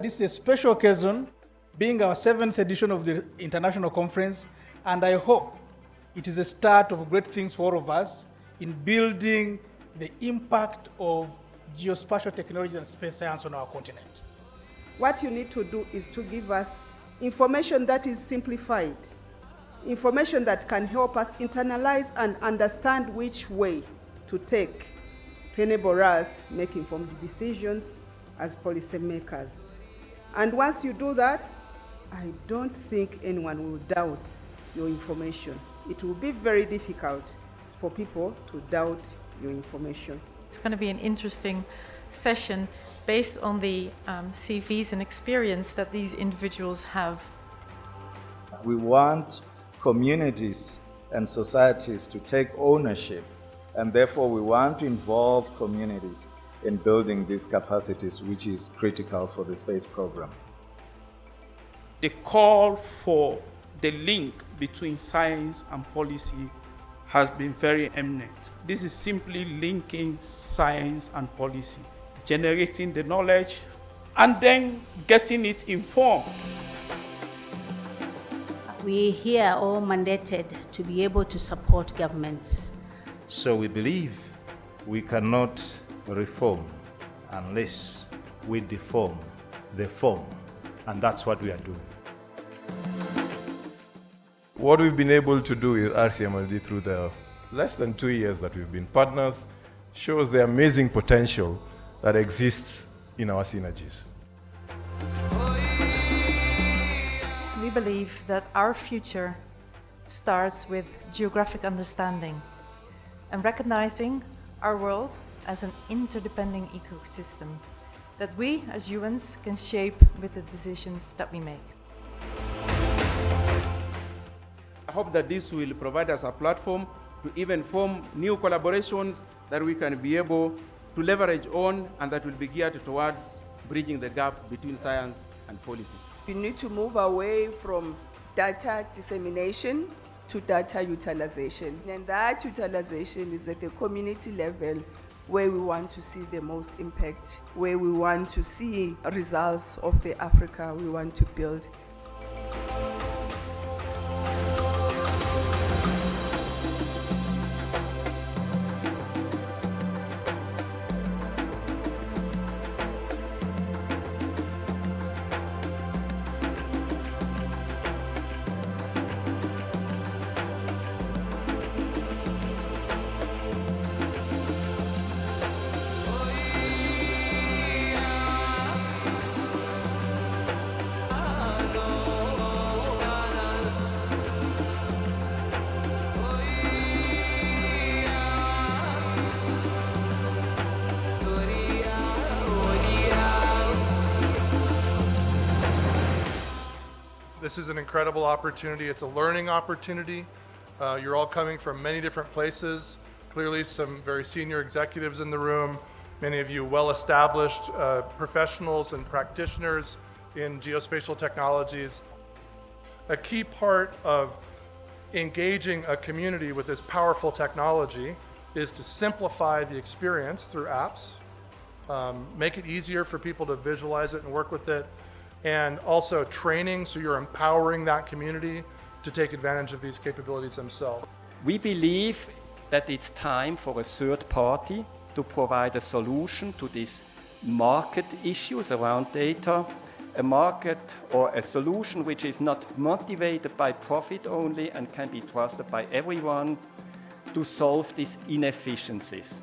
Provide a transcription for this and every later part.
This is a special occasion, being our 7th edition of the international conference, and I hope it is a start of great things for all of us in building the impact of geospatial technology and space science on our continent. What you need to do is to give us information that is simplified, information that can help us internalize and understand which way to take to enable us make informed decisions as policymakers. And once you do that, I don't think anyone will doubt your information. It will be very difficult for people to doubt your information. It's going to be an interesting session based on the CVs and experience that these individuals have. We want communities and societies to take ownership, and therefore we want to involve communities in building these capacities, which is critical for the space program. The call for the link between science and policy has been very eminent. This is simply linking science and policy, generating the knowledge and then getting it informed. We here are all mandated to be able to support governments. So we believe we cannot reform unless we deform the form, and that's what we are doing. What we've been able to do with RCMRD through the less than 2 years that we've been partners shows the amazing potential that exists in our synergies. We believe that our future starts with geographic understanding and recognizing our world as an interdependent ecosystem that we as humans can shape with the decisions that we make. I hope that this will provide us a platform to even form new collaborations that we can be able to leverage on and that will be geared towards bridging the gap between science and policy. You need to move away from data dissemination to data utilization. And that utilization is at the community level where we want to see the most impact, where we want to see results of the Africa we want to build. This is an incredible opportunity. It's a learning opportunity. You're all coming from many different places. Clearly some very senior executives in the room, many of you well-established professionals and practitioners in geospatial technologies. A key part of engaging a community with this powerful technology is to simplify the experience through apps, make it easier for people to visualize it and work with it, and also training, so you're empowering that community to take advantage of these capabilities themselves. We believe that it's time for a third party to provide a solution to these market issues around data, a market or a solution which is not motivated by profit only and can be trusted by everyone to solve these inefficiencies.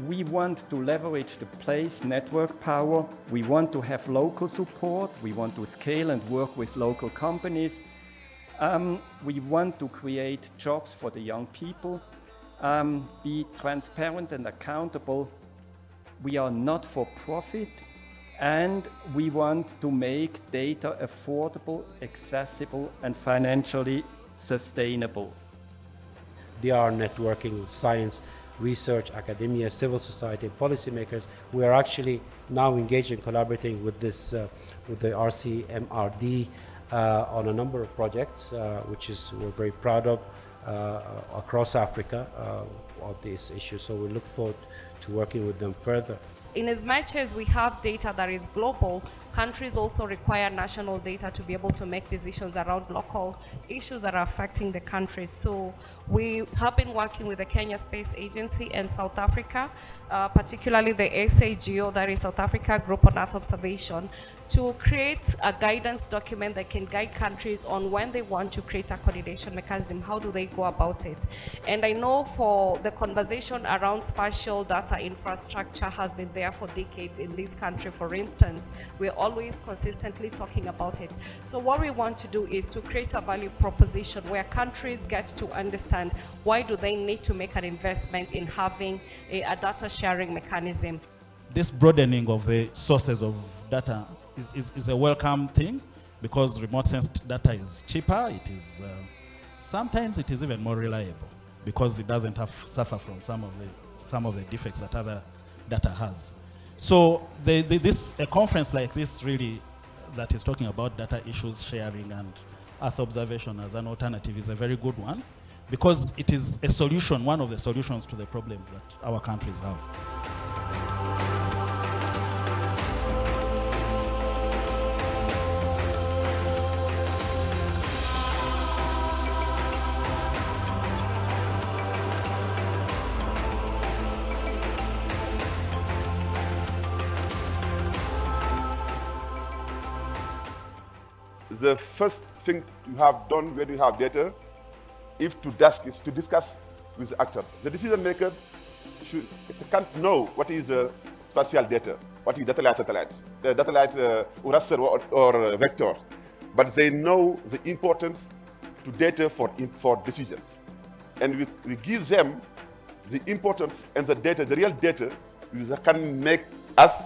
We want to leverage the place network power. We want to have local support. We want to scale and work with local companies. We want to create jobs for the young people, be transparent and accountable. We are not for profit, and we want to make data affordable, accessible, and financially sustainable. They are networking, science, research, academia, civil society, policymakers. We are actually now engaged in collaborating with with the RCMRD on a number of projects, which we're very proud of across Africa on this issue. So we look forward to working with them further. In as much as we have data that is global, countries also require national data to be able to make decisions around local issues that are affecting the countries. So we have been working with the Kenya Space Agency and South Africa, particularly the SAGO, that is South Africa Group on Earth Observation, to create a guidance document that can guide countries on when they want to create a coordination mechanism, how do they go about it. And I know for the conversation around spatial data infrastructure has been there for decades in this country, for instance. We're always consistently talking about it. So what we want to do is to create a value proposition where countries get to understand why do they need to make an investment in having a data sharing mechanism. This broadening of the sources of data is a welcome thing, because remote sensed data is cheaper. It is sometimes it is even more reliable, because it doesn't suffer from some of the defects that other data has. So a conference like this really that is talking about data issues sharing and Earth observation as an alternative is a very good one, because it is a solution, one of the solutions to the problems that our countries have. The first thing you have done when you have data is to discuss with the actors. The decision maker can't know what is spatial data, what is satellite, or raster or vector, but they know the importance to data for decisions. And we give them the importance and the data, the real data, that can make us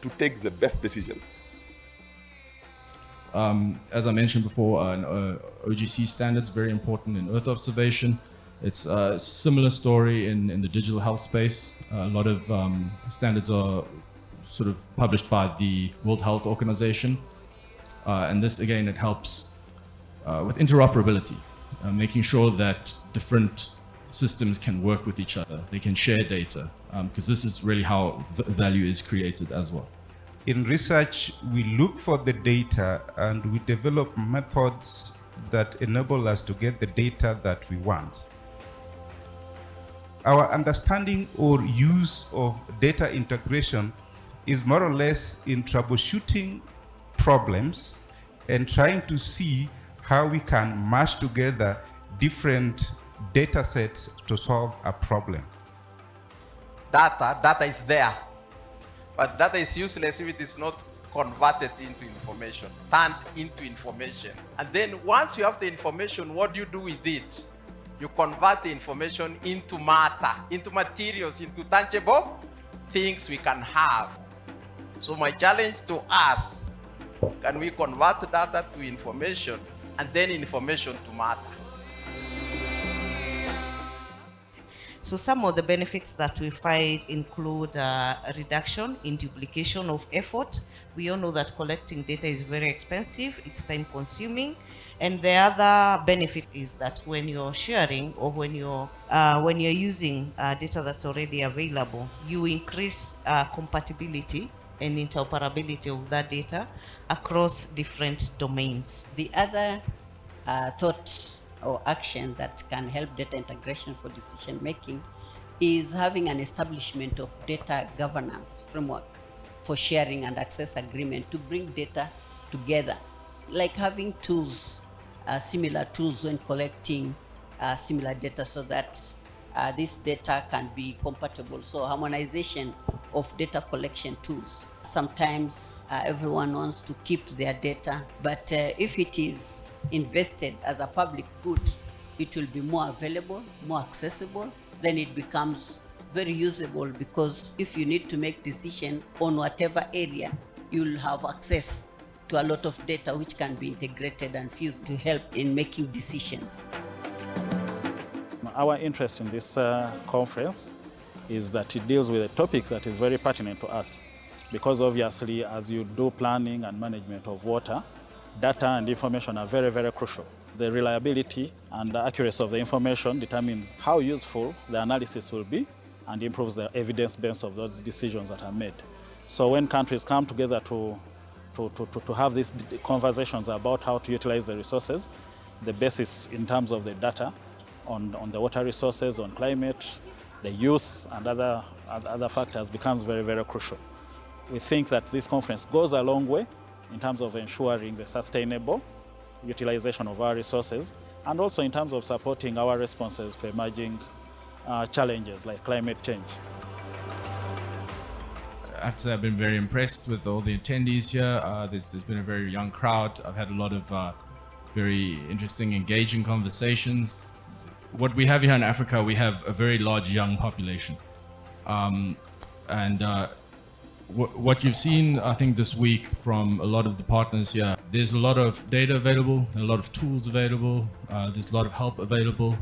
to take the best decisions. As I mentioned before, OGC standards very important in Earth observation. It's a similar story in the digital health space. A lot of standards are sort of published by the World Health Organization. And this, again, it helps with interoperability, making sure that different systems can work with each other. They can share data, because this is really how value is created as well. In research, we look for the data and we develop methods that enable us to get the data that we want. Our understanding or use of data integration is more or less in troubleshooting problems and trying to see how we can mash together different data sets to solve a problem. Data is there. But data is useless if it is not converted into information, turned into information. And then once you have the information, what do you do with it? You convert the information into matter, into materials, into tangible things we can have. So my challenge to us, can we convert data to information and then information to matter? So some of the benefits that we find include a reduction in duplication of effort. We all know that collecting data is very expensive, it's time consuming. And the other benefit is that when you're sharing or when you're using data that's already available, you increase compatibility and interoperability of that data across different domains. The other thought or action that can help data integration for decision making is having an establishment of data governance framework for sharing and access agreement to bring data together, like having tools, similar tools when collecting similar data, so that this data can be compatible. So harmonization of data collection tools. Sometimes everyone wants to keep their data, but if it is invested as a public good, it will be more available, more accessible, then it becomes very usable, because if you need to make decision on whatever area, you'll have access to a lot of data which can be integrated and fused to help in making decisions. Our interest in this conference is that it deals with a topic that is very pertinent to us, because obviously as you do planning and management of water, data and information are very, very crucial. The reliability and the accuracy of the information determines how useful the analysis will be and improves the evidence base of those decisions that are made. So when countries come together to to have these conversations about how to utilize the resources, the basis in terms of the data on the water resources, on climate, the use and other factors becomes very, very crucial. We think that this conference goes a long way in terms of ensuring the sustainable utilization of our resources, and also in terms of supporting our responses to emerging challenges like climate change. I have to say I've been very impressed with all the attendees here. There's been a very young crowd. I've had a lot of very interesting, engaging conversations. What we have here in Africa, we have a very large young population. What you've seen, I think, this week from a lot of the partners here, there's a lot of data available, a lot of tools available, there's a lot of help available,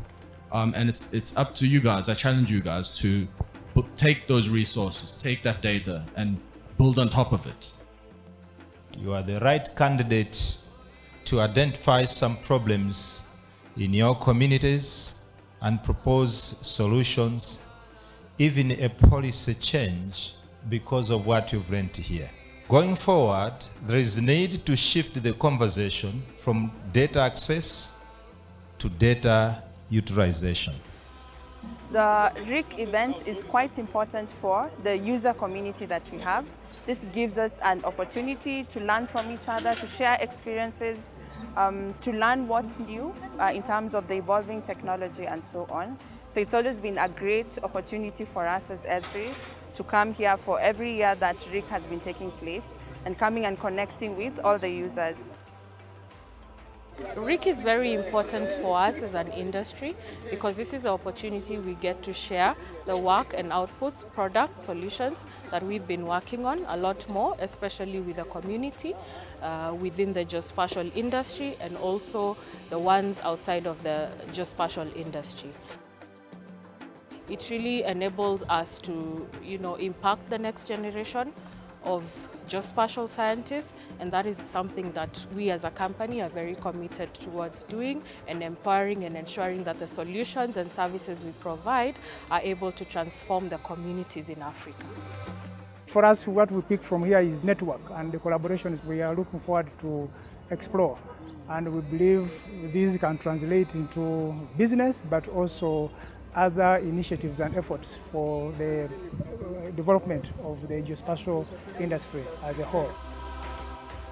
and it's up to you guys. I challenge you guys to take those resources, take that data, and build on top of it. You are the right candidate to identify some problems in your communities and propose solutions, even a policy change, because of what you've learned here. Going forward, there is need to shift the conversation from data access to data utilization. The RIC event is quite important for the user community that we have. This gives us an opportunity to learn from each other, to share experiences, to learn what's new in terms of the evolving technology and so on. So it's always been a great opportunity for us as ESRI to come here for every year that RIC has been taking place and coming and connecting with all the users. RIC is very important for us as an industry because this is the opportunity we get to share the work and outputs, products, solutions that we've been working on a lot more, especially with the community within the geospatial industry and also the ones outside of the geospatial industry. It really enables us to, impact the next generation of geospatial scientists, and that is something that we as a company are very committed towards doing and empowering and ensuring that the solutions and services we provide are able to transform the communities in Africa. For us, what we pick from here is network and the collaborations we are looking forward to explore. And we believe these can translate into business, but also other initiatives and efforts for the development of the geospatial industry as a whole.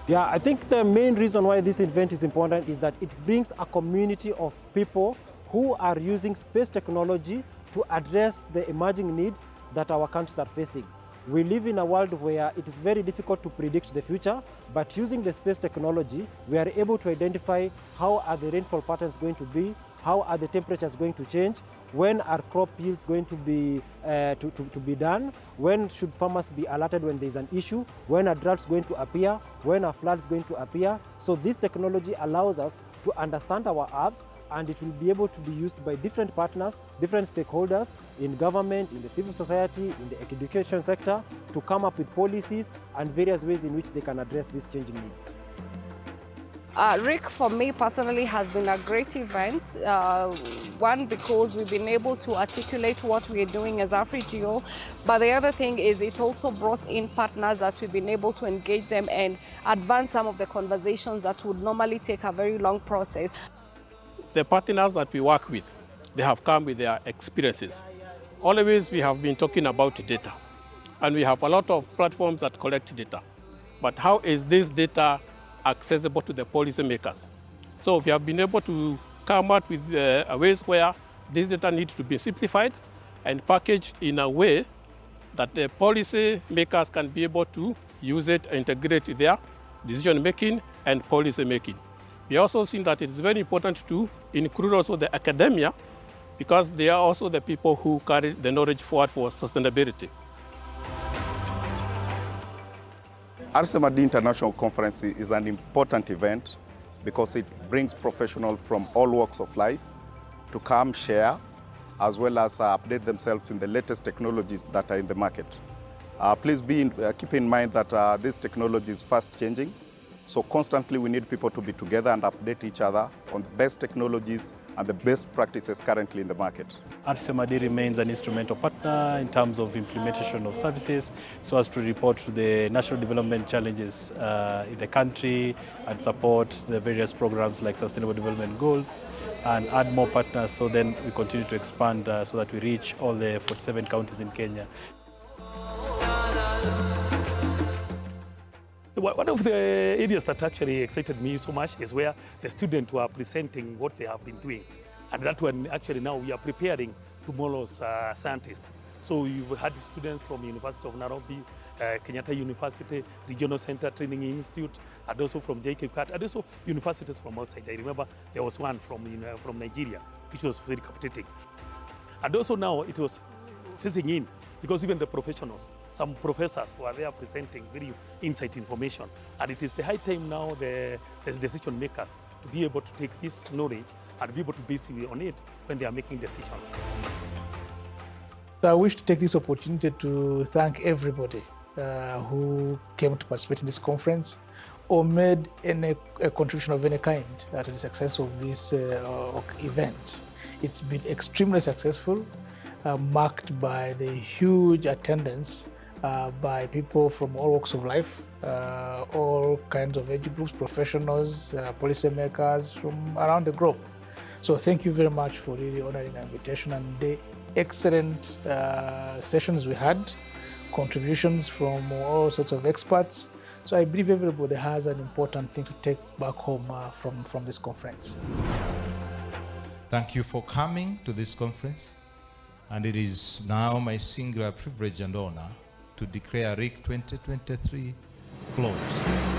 Yeah, I think the main reason why this event is important is that it brings a community of people who are using space technology to address the emerging needs that our countries are facing. We live in a world where it is very difficult to predict the future, but using the space technology, we are able to identify how are the rainfall patterns going to be, how are the temperatures going to change, when are crop yields going to be done, when should farmers be alerted when there is an issue, when are droughts going to appear, when are floods going to appear. So this technology allows us to understand our Earth, and it will be able to be used by different partners, different stakeholders in government, in the civil society, in the education sector, to come up with policies and various ways in which they can address these changing needs. RIC for me personally has been a great event. One, because we've been able to articulate what we're doing as AfriGeo, but the other thing is it also brought in partners that we've been able to engage them and advance some of the conversations that would normally take a very long process. The partners that we work with, they have come with their experiences. Always we have been talking about data, and we have a lot of platforms that collect data. But how is this data accessible to the policymakers? So we have been able to come up with ways where this data needs to be simplified and packaged in a way that the policymakers can be able to use it and integrate their decision making and policy making. We also seen that it is very important to include also the academia, because they are also the people who carry the knowledge forward for sustainability. RCMRD International Conference is an important event because it brings professionals from all walks of life to come share, as well as update themselves in the latest technologies that are in the market. Please keep in mind that this technology is fast changing, So constantly we need people to be together and update each other on the best technologies and the best practices currently in the market. RCMRD remains an instrumental partner in terms of implementation of services so as to report to the national development challenges in the country and support the various programs like Sustainable Development Goals and add more partners so then we continue to expand so that we reach all the 47 counties in Kenya. One of the areas that actually excited me so much is where the students were presenting what they have been doing. And that one, actually now we are preparing tomorrow's scientists. So you've had students from University of Nairobi, Kenyatta University, Regional Center Training Institute, and also from JKUAT, and also universities from outside. I remember there was one from Nigeria, which was very captivating. And also now it was facing in, because even the professionals, some professors were there presenting very insight information. And it is the high time now the decision makers to be able to take this knowledge and be able to base on it when they are making decisions. So I wish to take this opportunity to thank everybody who came to participate in this conference or made a contribution of any kind to the success of this event. It's been extremely successful, marked by the huge attendance by people from all walks of life, all kinds of age groups, professionals, policymakers from around the globe. So thank you very much for really honoring our invitation and the excellent sessions we had, contributions from all sorts of experts. So I believe everybody has an important thing to take back home from this conference. Thank you for coming to this conference. And it is now my singular privilege and honor to declare RIC 2023 closed.